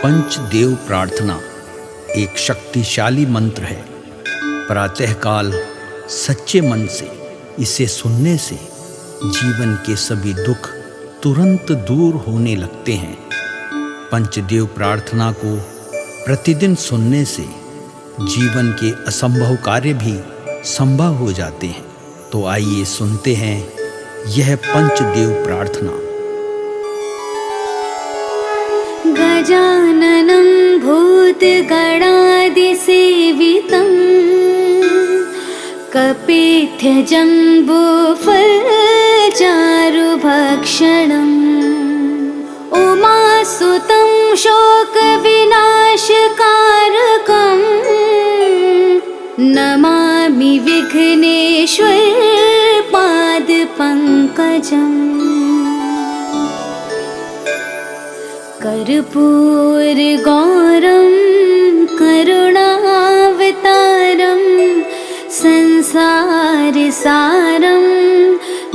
पंचदेव प्रार्थना एक शक्तिशाली मंत्र है। प्रातःकाल सच्चे मन से इसे सुनने से जीवन के सभी दुख तुरंत दूर होने लगते हैं। पंचदेव प्रार्थना को प्रतिदिन सुनने से जीवन के असंभव कार्य भी संभव हो जाते हैं। तो आइए सुनते हैं यह पंचदेव प्रार्थना। गजाननं भूतगणादिसेवितं कपित्थजम्बूफलचारुभक्षणम् उमासुतं शोकविनाशकारकम् नमामि विघ्नेश्वरपादपङ्कजम्। कर्पूरगौरं करुणावतारं संसारसारं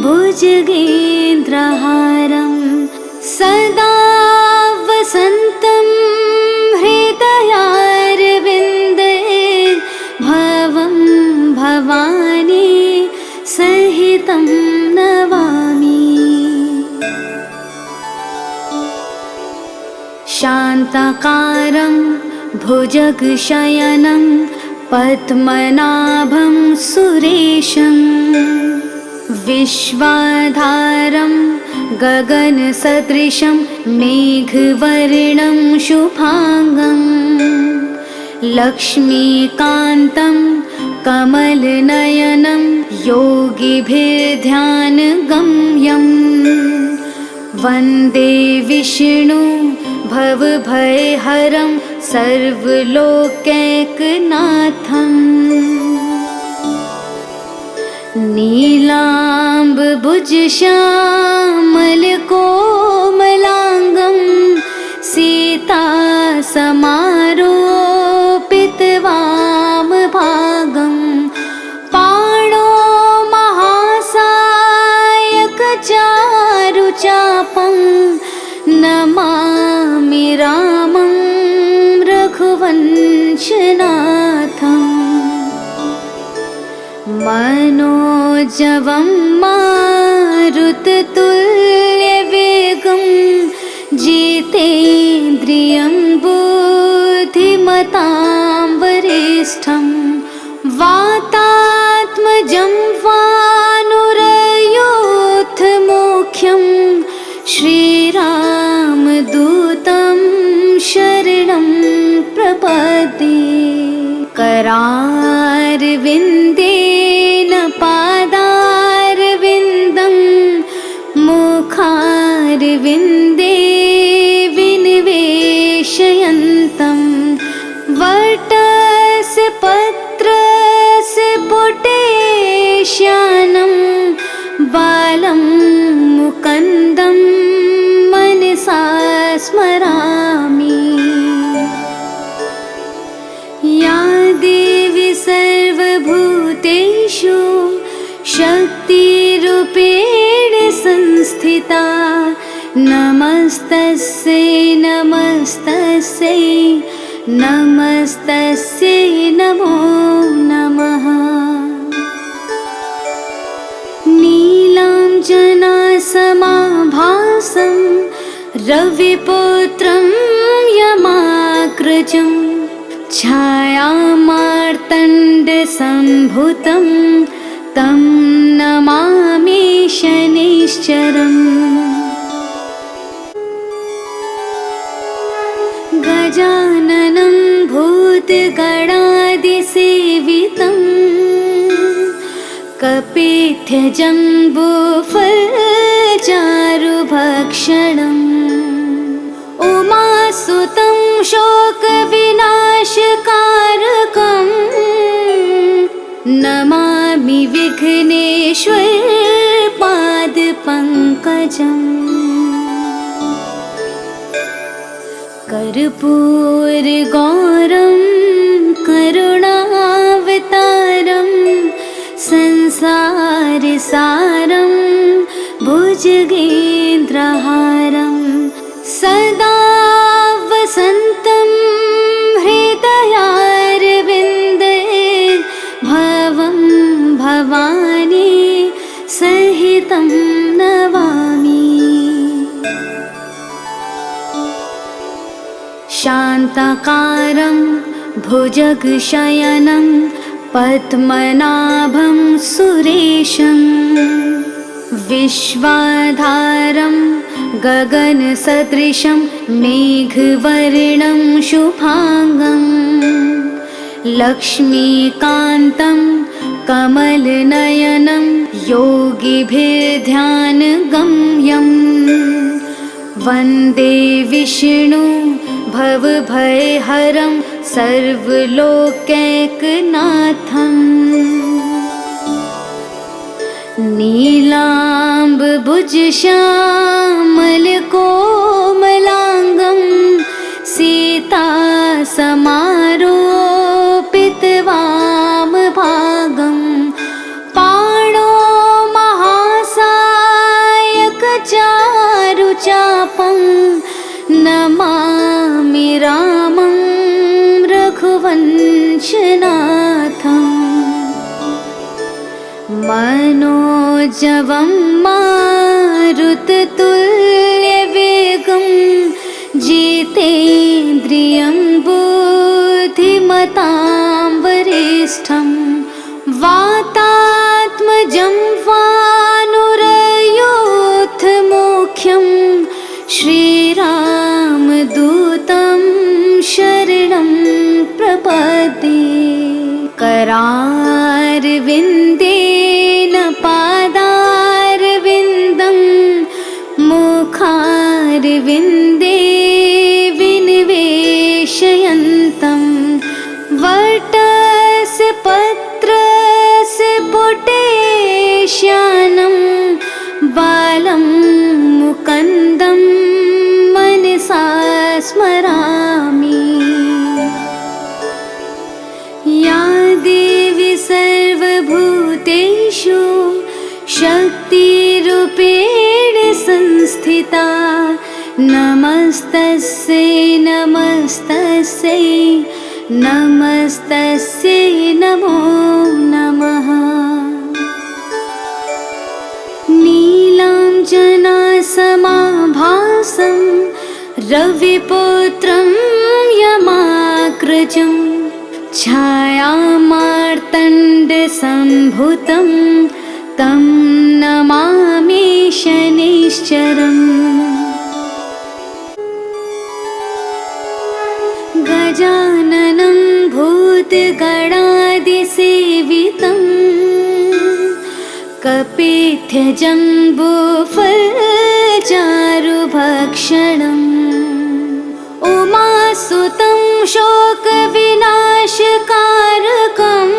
भुजगेन्द्रहारं सदा वसन्तं हृदयारविन्दे भवं भवानी सहितं नमामि। शान्ताकारं भुजगशयनं पद्मनाभं सुरेशं विश्वाधारं गगनसदृशं मेघवर्णं शुभांगं लक्ष्मीकान्तं कमलनयनं योगिभिर्ध्यानगम्यं वन्दे विष्णु भवभयहरं सर्वलोकैकनाथम्। नीलाम्बुजश्यामलकोमलाङ्गं सीतासमारोपितवामभागं पाणो महासायकचारुचापं नमामि रामं रघुवंशनाथम्। मनोजवं मारुततुल्यवेगं जितेन्द्रियं बुद्धिमतां वरिष्ठं वातात्मजं वानुरयूथमुख्यं श्रीरामदूतं शरणं प्रपद्ये। करारविन्देन पादारविन्दं मुखारविन्दे विनिवेशयन्तं वटस्य पत्रस्य पुटेश्यानं बालं मुकुन्दं मनसा स्मरामि। या देवी सर्वभूतेषु शक्तिरूपेण संस्थिता नमस्तस्यै नमस्तस्यै नमस्तस्यै नमो नमः। नीलाञ्जनासमाभासं रविपुत्रं यमाग्रजं छायामार्तण्डसम्भुतं तं नमामि शनैश्चरम्। गजाननं भूतगणादिसेवितं कपित्थजम्बूफलचारुभक्षणम् उमासुतं शोकविनाशकारकम् नमामि विघ्नेश्वरपादपङ्कजम्। कर्पूरगौरं करुणावतारं संसारसारं भुजगेन्द्रहारं सदा वसन्त नमामि। शान्ताकारं भुजगशयनं पद्मनाभं सुरेशं विश्वाधारं गगनसदृशं मेघवर्णं शुभांगं लक्ष्मीकान्तं कमलनयनं योगिभिर्ध्यानगम्यं वन्दे विष्णु भवभयहरं सर्वलोकैकनाथम्। नीलाम्बुजश्यामलकोमलाङ्गं सीतासमारोपितवामभागं पाणो महासायकचारुचापं नमामि रामं रघुवंशनाथम्। मनोजवं मारुततुल्यवेगं जितेन्द्रियं बुद्धिमतां वरिष्ठं वातात्मजं वानुरयूथमुख्यं श्रीरामदूतं शरणं प्रपद्ये। करारविन्देन पादारविन्दं मुखारविन्दे विनिवेशयन्तं वटस्य पत्रस्य पुटेश्यानं बालं मुकुन्दं मनसा स्मरामि। या देवी सर्वभूतेषु शक्तिरूपेण संस्थिता नमस्तस्यै नमस्तस्यै नमस्तस्यै नमो नमः। नीलाञ्जनासमाभासं रविपुत्रं यमाग्रजं छायामार्तण्डसम्भुतं तं नमामि शनैश्चरम्। गजाननं भूतगणादिसेवितं कपित्थजम्बूफलचारुभक्षणम् उमासुतं शोकविनाशकारकं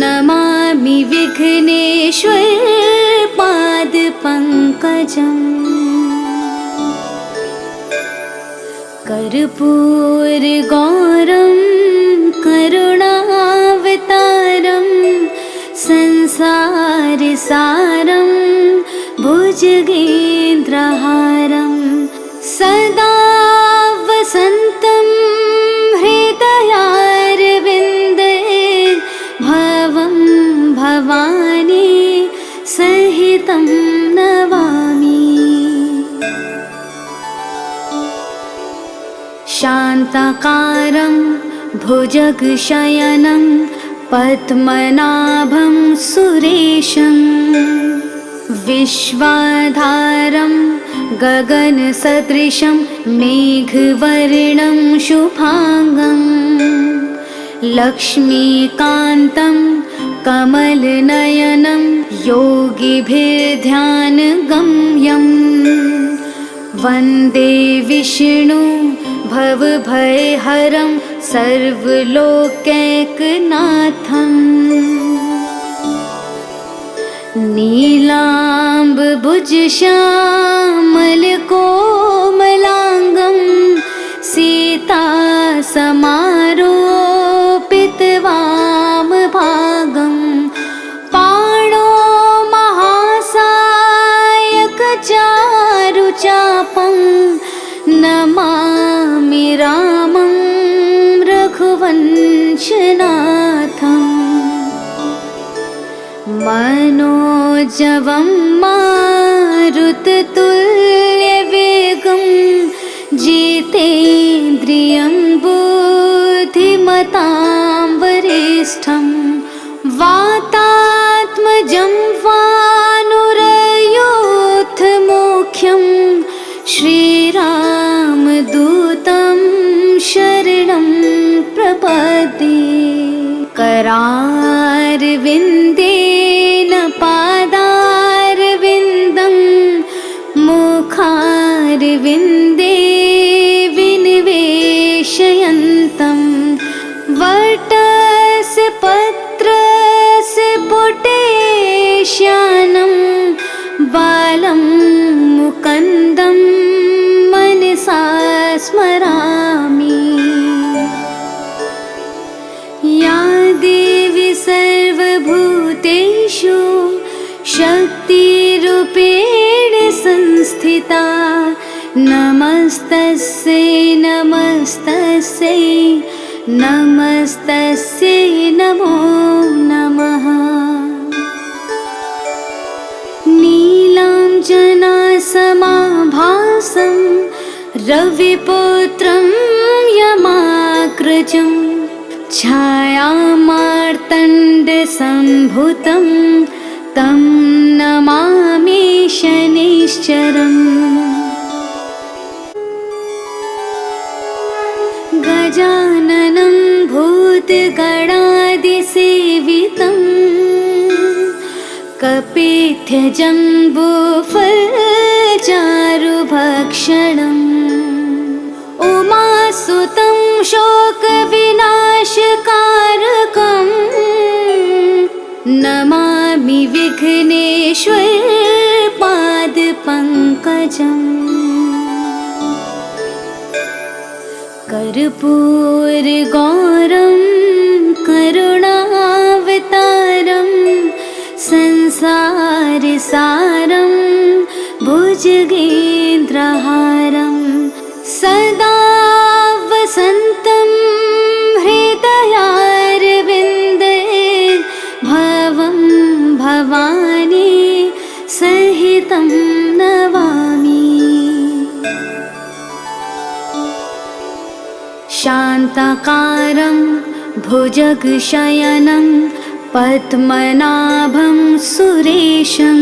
नमामि विघ्नेश्वरपादपङ्कजम्। कर्पूरगौरं करुणावतारं संसारसारं भुजगेन्द्रहारं सदा वसन्तं हृदयारविन्दे भवं भवानी सहितं नमामि। शान्ताकारं भुजगशयनं पद्मनाभं सुरेशं विश्वाधारं गगनसदृशं मेघवर्णं शुभांगं लक्ष्मीकान्तं कमलनयनं योगिभिर्ध्यानगम्यं वन्दे विष्णु भवभयहरं सर्वलोकैकनाथम्। नीलाम्बुजश्यामलकोमलाङ्गं सीतासमारोपितवामभागं पाणो महासायकचारुचापं नमामि रामं रघुवंशनाथम्। मनोजवं मनोजवं मारुततुल्यवेगं जितेन्द्रियं बुद्धिमतां वरिष्ठं वातात्मजं वानुरयोधमुख्यं श्रीरामदूतं शरणं प्रपद्ये। करारविन्देन पादारविन्दं मुखारविन्दे विनिवेशयन्तं वटस्य पत्रस्य पुटेश्यानं बालं मुकुन्दं मनसा स्मरामि। या देवी सर्वभूतेषु शक्तिरूपेण संस्थिता नमस्तस्यै नमस्तस्यै नमस्तस्यै नमो नमः। नीलाञ्जनासमाभासं रविपुत्रं यमाग्रजं छायामार्तण्डसम्भूतं तं नमामि शनैश्चरम्। गजाननं भूतगणादिसेवितं कपित्थजम्बूफलचारुभक्षणम् उमासुतं शोकविनाशकारकं नमामि विघ्नेश्वरपादपङ्कजम्। कर्पूरगौरं करुणावतारं संसारसारं भुजगेन्द्रहारं सदा वसन्तं हृदयारविन्दे भवं भवानी सहितं नमामि। शान्ताकारं भुजगशयनं पद्मनाभं सुरेशं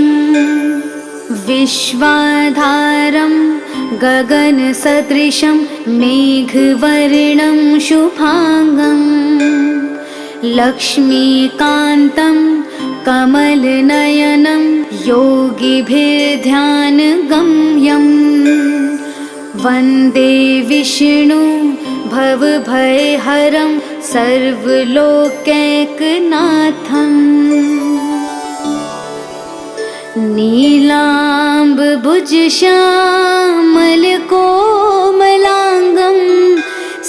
विश्वाधारं गगनसदृशं मेघवर्णं शुभांगं लक्ष्मीकान्तं कमलनयनं योगिभिर्ध्यानगम्यं वन्दे विष्णु भवभयहरं सर्वलोकैकनाथम्। नीलाम्बुजश्यामलकोमलाङ्गं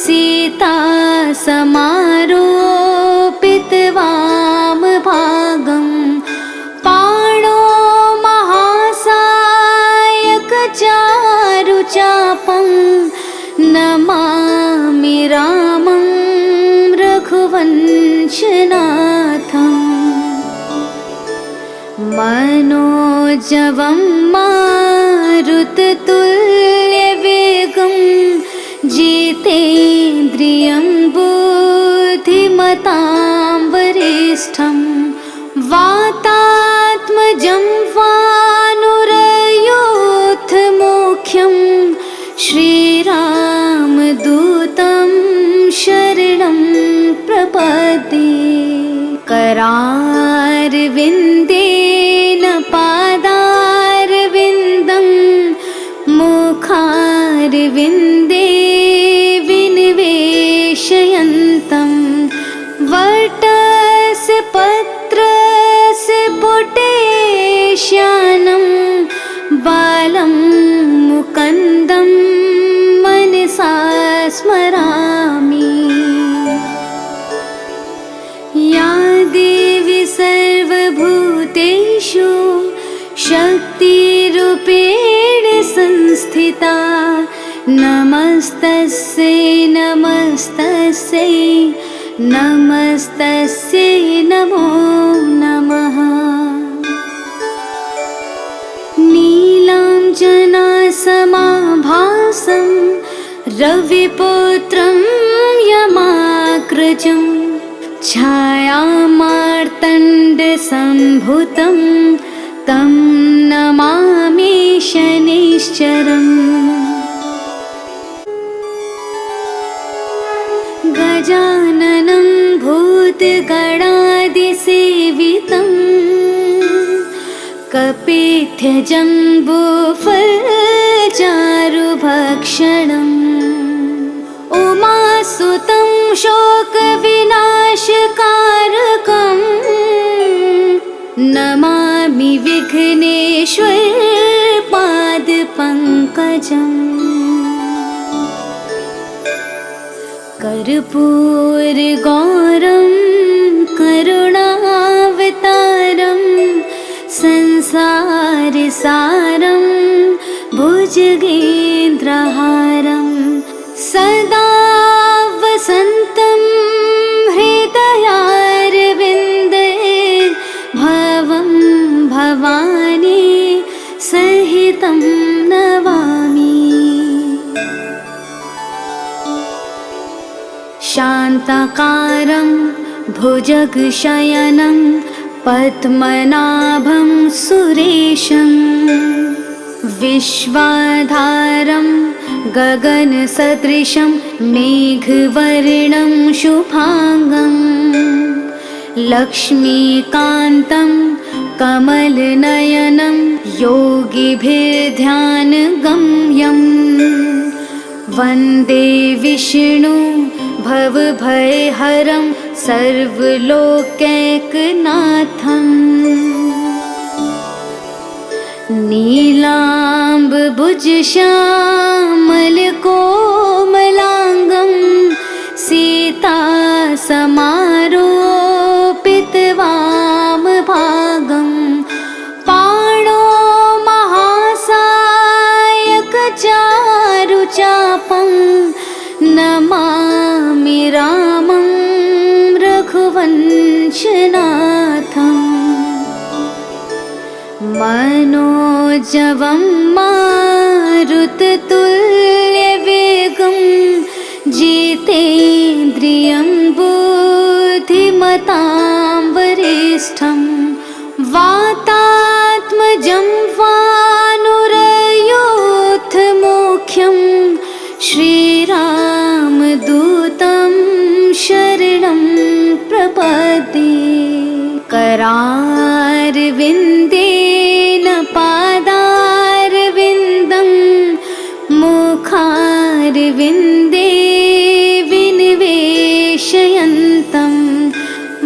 सीतासमारोपितवामभागं पाणो महासायकचारुचापं नमामि रामं रघुवंशनाथम्। मनोजवं मारुततुल्यवेगं जितेन्द्रियं बुद्धिमतां वरिष्ठं वातात्मजं वानुरयोधमुख्यं श्रीरामदूतं शरणं प्रपद्ये। करारविन्देन पादारविन्दं मुखारविन्दे विनिवेशयन्तं वटस्य पत्रस्य पुटेश्यानं बालं मुकुन्दं मनसा स्मरामि। या देवी सर्वभूतेषु शक्तिरूपेण संस्थिता नमस्तस्यै नमस्तस्यै नमस्तस्यै नमो नमः। नीलाञ्जनासमाभासं रविपुत्रं यमाग्रजं छायामार्तण्डसम्भुतं तं नमामि शनैश्चरम्। गजाननं भूतगणादिसेवितं कपित्थजम्बूफलचारुभक्षणम् उमासुतं शोकविनाशकारकं नमामि विघ्नेश्वरपादपङ्कजम्। कर्पूरगौरं करुणावतारं संसारसारं भुजगेन्द्रहारं सदा वसन्तं हृदयारविन्दे भवं भवानी सहितं नमामि। शान्ताकारं भुजगशयनं पद्मनाभं सुरेशं विश्वाधारं गगनसदृशं मेघवर्णं शुभांगं लक्ष्मीकान्तं कमलनयनं योगिभिर्ध्यानगम्यं वन्दे विष्णु भवभयहरं सर्वलोकैकनाथम्। नीलाम्बुजश्यामलकोमलाङ्गं सीतासमारोपितवामभागं पाणो महासायकचारुचापं नमामि रामं रघुवंशनाथम्। मनोजवं मारुततुल्यवेगं जितेन्द्रियं बुद्धिमतां वरिष्ठं वातात्मजं वानुरयूथमुख्यं श्रीरामदूतं शरणं प्रपद्ये। करारविन्देन पादारविन्दं मुखारविन्दे विनिवेशयन्तं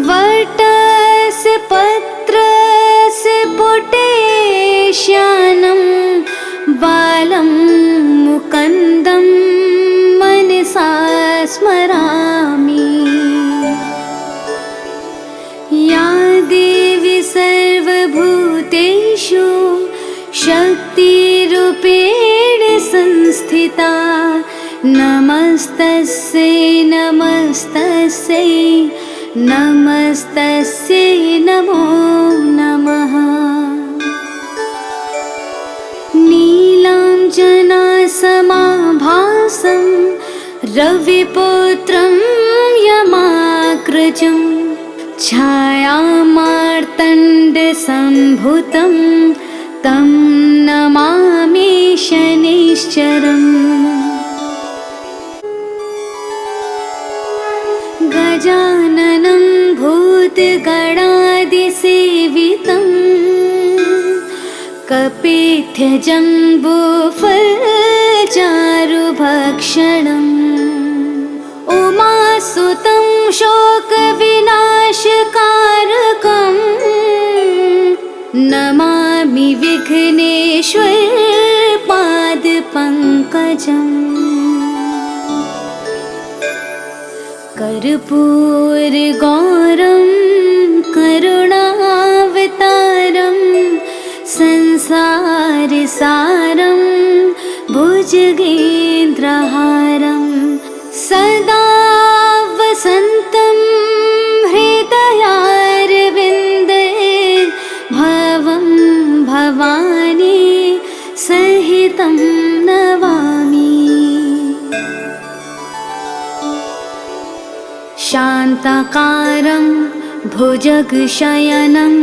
वटस्य पत्रस्य पुटेश्यानं बालं मुकुन्दं मनसा स्मरामि। या देवी सर्वभूतेषु शक्तिरूपेण संस्थिता नमस्तस्यै नमस्तस्यै नमस्तस्यै नमो नमः। नीलाञ्जनासमाभासं रविपुत्रं यमाग्रजं छायामार्तण्डसम्भुतं तं नमामि शनैश्चरम्। गजाननं भूतगणादिसेवितं कपित्थजम्बूफलचारुभक्षणम् उमासुतं शोकविनाशकारकं नमामि विघ्नेश्वरपादपङ्कजम्। कर्पूरगौरं करुणावतारं संसारसारं भुजगेन्द्रहारं सदा वसन्तं हृदयारविन्दे भवं भवानी सहितं सहितं नमामि। शान्ताकारं भुजगशयनं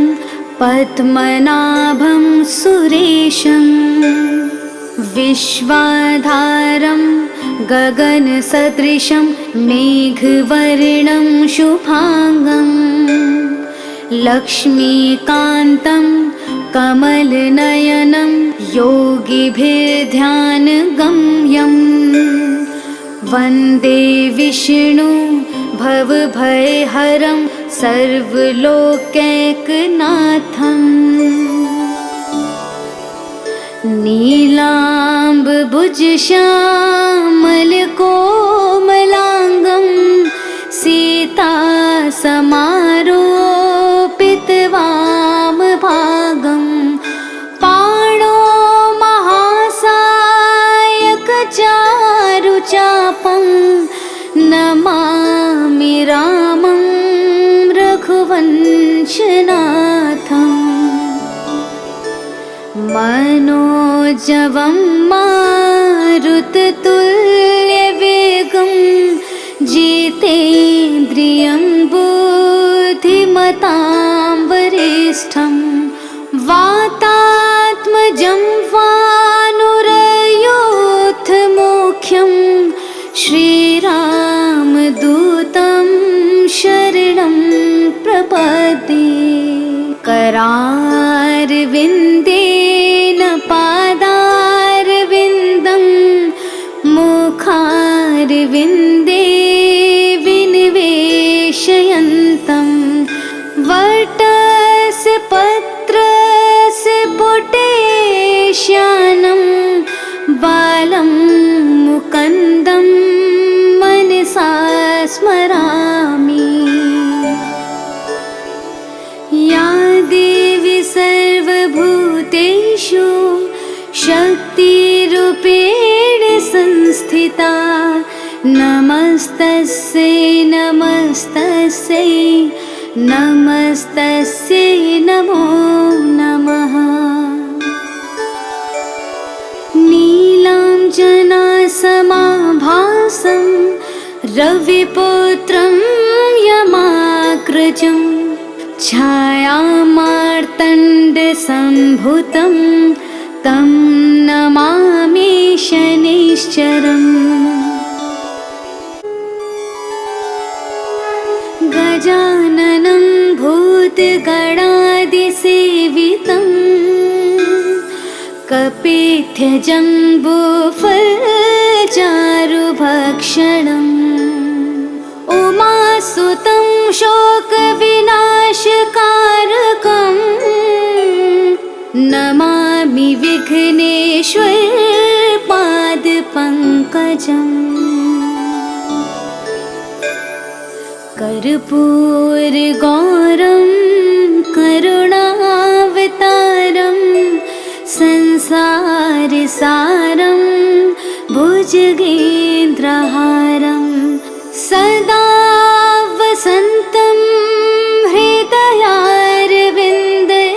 पद्मनाभं सुरेशं विश्वाधारं गगनसदृशं मेघवर्णं शुभांगं लक्ष्मीकान्तं कमलनयनं योगिभिर्ध्यानगम्यं वन्दे विष्णु भवभयहरं सर्वलोकैकनाथम्। नीलाम्बुजश्यामलकोमलाङ्गं सीतासमारोपितवामभागं पाणो महासायकचारुचापं नमामि रामं रघुवंशनाथम्। मनोजवं मारुततुल्यवेगं जितेन्द्रियं बुद्धिमतां वरिष्ठं वातात्मजं वानुरयूथमुख्यं श्रीरामदूतं शरणं प्रपद्ये। करारविन्देन पादारविन्दं मुखारविन्दे विनिवेशयन्तं वटस्य पत्रस्य पुटेश्यानं बालं मुकुन्दं मनसा स्मरामि। या देवी सर्वभूतेषु शक्तिरूपेण संस्थिता नमस्तस्यै नमस्तस्यै नमस्तस्यै नमो नमः। नीलाञ्जनासमाभासं रविपुत्रं यमाग्रजं छायामार्तण्डसम्भुतं तं नमामि शनैश्चरम्। गजाननं भूतगणादिसेवितं कपिध्वजम्बूफलचारुभक्षणम् उमासुतं शोकविनाशकारकं नमामि विघ्नेश्वरपादपङ्कजम्। कर्पूरगौरं करुणावतारं संसारसारं भुजगेन्द्रहारं सदा वसन्तं हृदयारविन्दे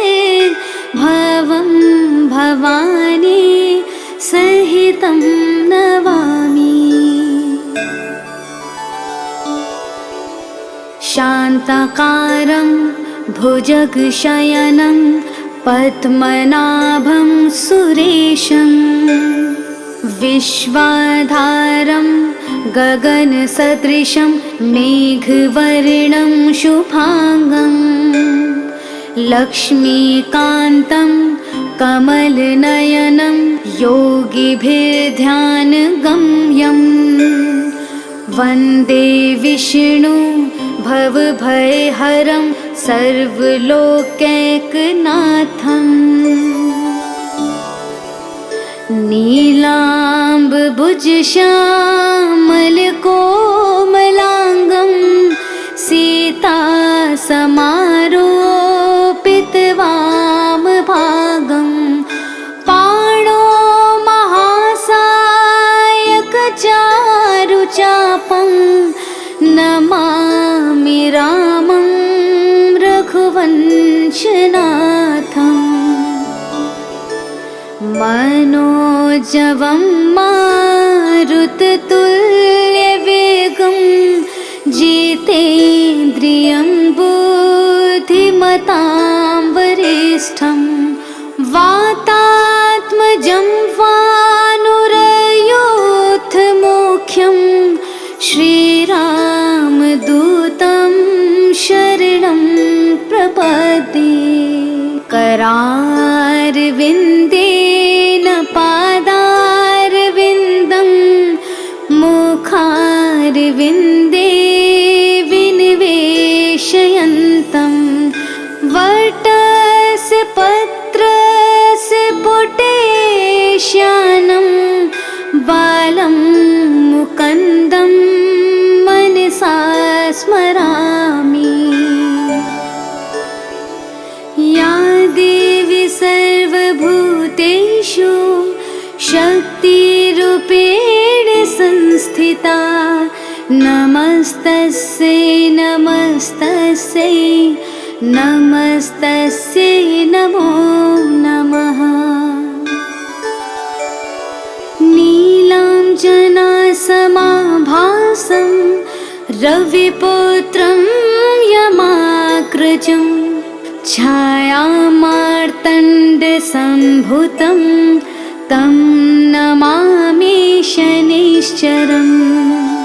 भवं भवानी सहितं नमामि। शान्ताकारं भुजगशयनं पद्मनाभं सुरेशं विश्वाधारं गगनसदृशं मेघवर्णं शुभांगं लक्ष्मीकान्तं कमलनयनं योगिभिर्ध्यानगम्यं वन्दे विष्णु भवभयहरं सर्वलोकैकनाथम्। नीलाम्बुजश्यामलकोमलाङ्गं सीतासमारोपितवामभागं पाणो महासायकचारुचापं नमामि रामं रघुवंशनाथम्। मनोजवं मारुततुल्यवेगं जितेन्द्रियं बुद्धिमतां वरिष्ठं वातात्मजं वानुरयोधमुख्यं श्रीरामदूतं शरणं प्रपद्ये। करारविन्देन पादारविन्दं मुखारविन्दे विनिवेशयन्तं वटस्य पत्रस्य पुटेश्यानं बालं मुकुन्दं मनसा स्मरामि। या देवी सर्वभूतेषु शक्तिरूपेण संस्थिता नमस्तस्यै नमस्तस्यै नमस्तस्यै नमो नमः। नीलाञ्जनासमाभासं रविपुत्रं यमाग्रजं छायामार्तण्डसम्भुतं तं नमामि शनैश्चरम्।